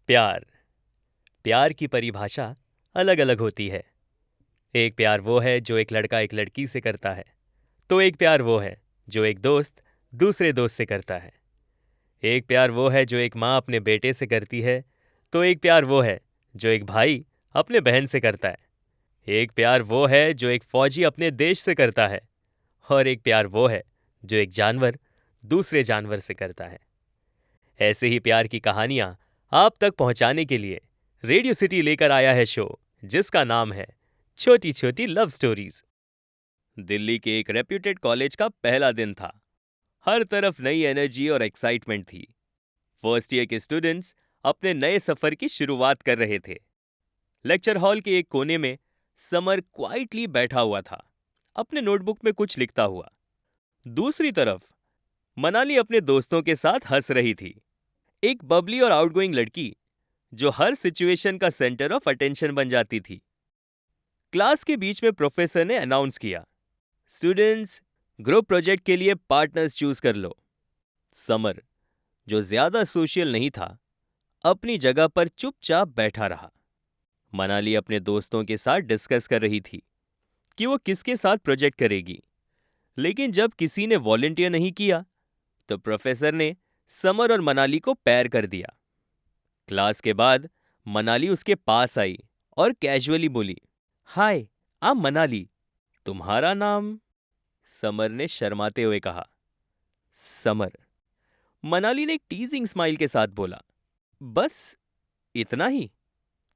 प्यार। प्यार की परिभाषा अलग अलग होती है। एक प्यार वो है जो एक लड़का एक लड़की से करता है, तो एक प्यार वो है जो एक दोस्त दूसरे दोस्त से करता है। एक प्यार वो है जो एक माँ अपने बेटे से करती है, तो एक प्यार वो है जो एक भाई अपने बहन से करता है। एक प्यार वो है जो एक फौजी अपने देश से करता है, और एक प्यार वो है जो एक जानवर दूसरे जानवर से करता है। ऐसे ही प्यार की कहानियां आप तक पहुंचाने के लिए रेडियो सिटी लेकर आया है शो, जिसका नाम है छोटी छोटी लव स्टोरीज। दिल्ली के एक रेप्यूटेड कॉलेज का पहला दिन था। हर तरफ नई एनर्जी और एक्साइटमेंट थी। फर्स्ट ईयर के स्टूडेंट्स अपने नए सफर की शुरुआत कर रहे थे। लेक्चर हॉल के एक कोने में समर क्वाइटली बैठा हुआ था, अपने नोटबुक में कुछ लिखता हुआ। दूसरी तरफ मनाली अपने दोस्तों के साथ हंस रही थी। एक बबली और आउटगोइंग लड़की जो हर सिचुएशन का सेंटर ऑफ अटेंशन बन जाती थी। क्लास के बीच में प्रोफेसर ने अनाउंस किया, स्टूडेंट्स, ग्रुप प्रोजेक्ट के लिए पार्टनर्स चूज कर लो। समर, जो ज्यादा सोशल नहीं था, अपनी जगह पर चुपचाप बैठा रहा। मनाली अपने दोस्तों के साथ डिस्कस कर रही थी कि वो किसके साथ प्रोजेक्ट करेगी, लेकिन जब किसी ने वॉलंटियर नहीं किया, तो प्रोफेसर ने समर और मनाली को पैर कर दिया। क्लास के बाद मनाली उसके पास आई और कैजुअली बोली, हाय, आई एम मनाली, तुम्हारा नाम? समर ने शर्माते हुए कहा, समर। मनाली ने एक टीजिंग स्माइल के साथ बोला, बस इतना ही?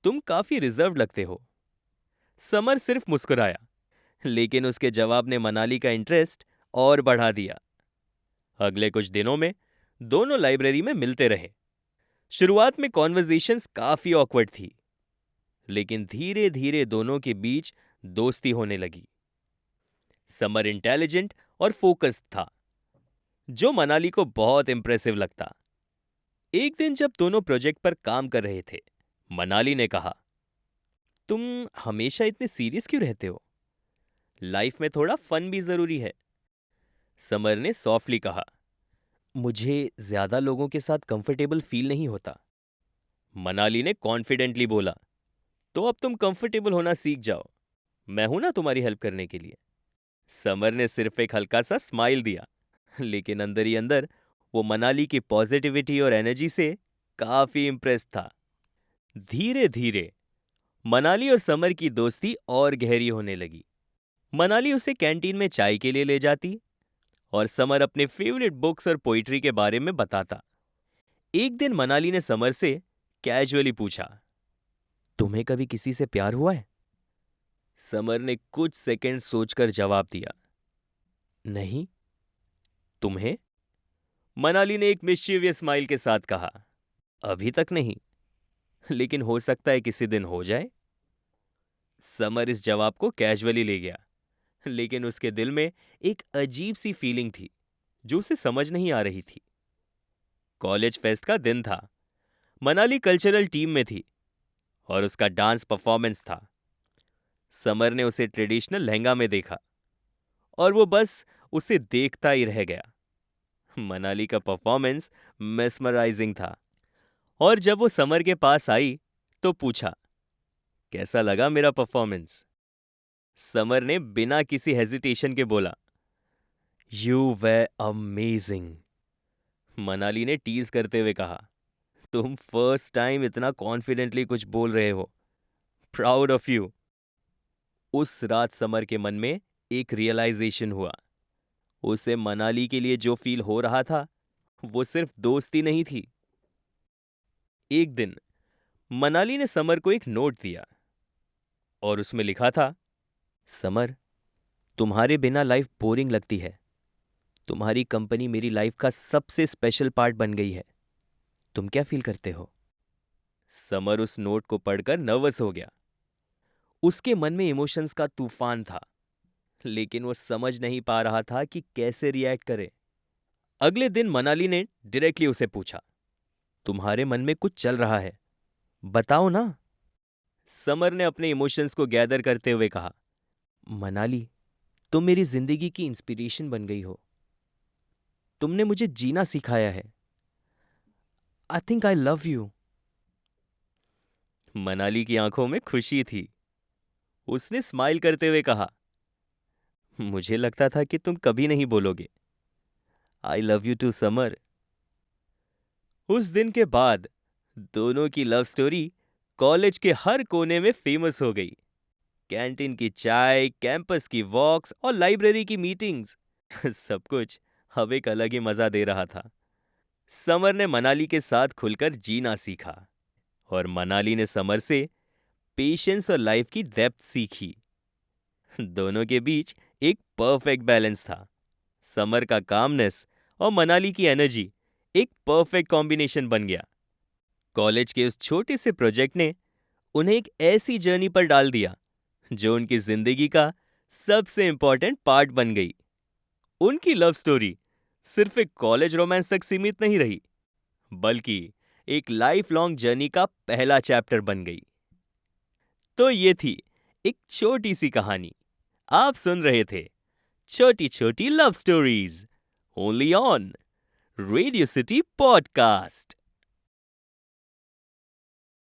तुम काफी रिजर्व लगते हो। समर सिर्फ मुस्कुराया, लेकिन उसके जवाब ने मनाली का इंटरेस्ट और बढ़ा दिया। अगले कुछ दिनों में दोनों लाइब्रेरी में मिलते रहे। शुरुआत में कॉन्वर्जेशंस काफी ऑकवर्ड थी, लेकिन धीरे धीरे दोनों के बीच दोस्ती होने लगी। समर इंटेलिजेंट और फोकस्ड था, जो मनाली को बहुत इंप्रेसिव लगता। एक दिन जब दोनों प्रोजेक्ट पर काम कर रहे थे, मनाली ने कहा, तुम हमेशा इतने सीरियस क्यों रहते हो? लाइफ में थोड़ा फन भी जरूरी है। समर ने सॉफ्टली कहा, मुझे ज्यादा लोगों के साथ कंफर्टेबल फील नहीं होता। मनाली ने कॉन्फिडेंटली बोला, तो अब तुम कंफर्टेबल होना सीख जाओ, मैं हूं ना तुम्हारी हेल्प करने के लिए। समर ने सिर्फ एक हल्का सा स्माइल दिया, लेकिन अंदर ही अंदर वो मनाली की पॉजिटिविटी और एनर्जी से काफी इंप्रेस था। धीरे धीरे मनाली और समर की दोस्ती और गहरी होने लगी। मनाली उसे कैंटीन में चाय के लिए ले जाती और समर अपने फेवरेट बुक्स और पोइट्री के बारे में बताता। एक दिन मनाली ने समर से कैजुअली पूछा, तुम्हें कभी किसी से प्यार हुआ है? समर ने कुछ सेकंड सोचकर जवाब दिया, नहीं। तुम्हें? मनाली ने एक मिस्चीवियस स्माइल के साथ कहा, अभी तक नहीं, लेकिन हो सकता है किसी दिन हो जाए। समर इस जवाब को कैजुअली ले गया, लेकिन उसके दिल में एक अजीब सी फीलिंग थी जो उसे समझ नहीं आ रही थी। कॉलेज फेस्ट का दिन था। मनाली कल्चरल टीम में थी और उसका डांस परफॉर्मेंस था। समर ने उसे ट्रेडिशनल लहंगा में देखा और वो बस उसे देखता ही रह गया। मनाली का परफॉर्मेंस मेस्मराइजिंग था, और जब वो समर के पास आई तो पूछा, कैसा लगा मेरा परफॉर्मेंस? समर ने बिना किसी हेजिटेशन के बोला, यू वे अमेजिंग। मनाली ने टीज करते हुए कहा, तुम फर्स्ट टाइम इतना कॉन्फिडेंटली कुछ बोल रहे हो, प्राउड ऑफ यू। उस रात समर के मन में एक रियलाइजेशन हुआ। उसे मनाली के लिए जो फील हो रहा था, वो सिर्फ दोस्ती नहीं थी। एक दिन मनाली ने समर को एक नोट दिया और उसमें लिखा था, समर, तुम्हारे बिना लाइफ बोरिंग लगती है। तुम्हारी कंपनी मेरी लाइफ का सबसे स्पेशल पार्ट बन गई है। तुम क्या फील करते हो? समर उस नोट को पढ़कर नर्वस हो गया। उसके मन में इमोशंस का तूफान था, लेकिन वो समझ नहीं पा रहा था कि कैसे रिएक्ट करे। अगले दिन मनाली ने डायरेक्टली उसे पूछा, तुम्हारे मन में कुछ चल रहा है, बताओ ना। समर ने अपने इमोशंस को गैदर करते हुए कहा, मनाली, तुम मेरी जिंदगी की इंस्पिरेशन बन गई हो। तुमने मुझे जीना सिखाया है। I think I love you. Manali की आंखों में खुशी थी। उसने स्माइल करते हुए कहा, मुझे लगता था कि तुम कभी नहीं बोलोगे। I love you too Samar. उस दिन के बाद दोनों की लव स्टोरी कॉलेज के हर कोने में फेमस हो गई। कैंटीन की चाय, कैंपस की वॉक्स और लाइब्रेरी की मीटिंग्स सब कुछ अब एक अलग ही मजा दे रहा था। समर ने मनाली के साथ खुलकर जीना सीखा और मनाली ने समर से पेशेंस और लाइफ की डेप्थ सीखी। दोनों के बीच एक परफेक्ट बैलेंस था। समर का कामनेस और मनाली की एनर्जी एक परफेक्ट कॉम्बिनेशन बन गया। कॉलेज के उस छोटे से प्रोजेक्ट ने उन्हें एक ऐसी जर्नी पर डाल दिया जो उनकी जिंदगी का सबसे इंपॉर्टेंट पार्ट बन गई। उनकी लव स्टोरी सिर्फ एक कॉलेज रोमांस तक सीमित नहीं रही, बल्कि एक लाइफ लॉन्ग जर्नी का पहला चैप्टर बन गई। तो ये थी एक छोटी सी कहानी। आप सुन रहे थे छोटी छोटी love stories, only on radio city podcast.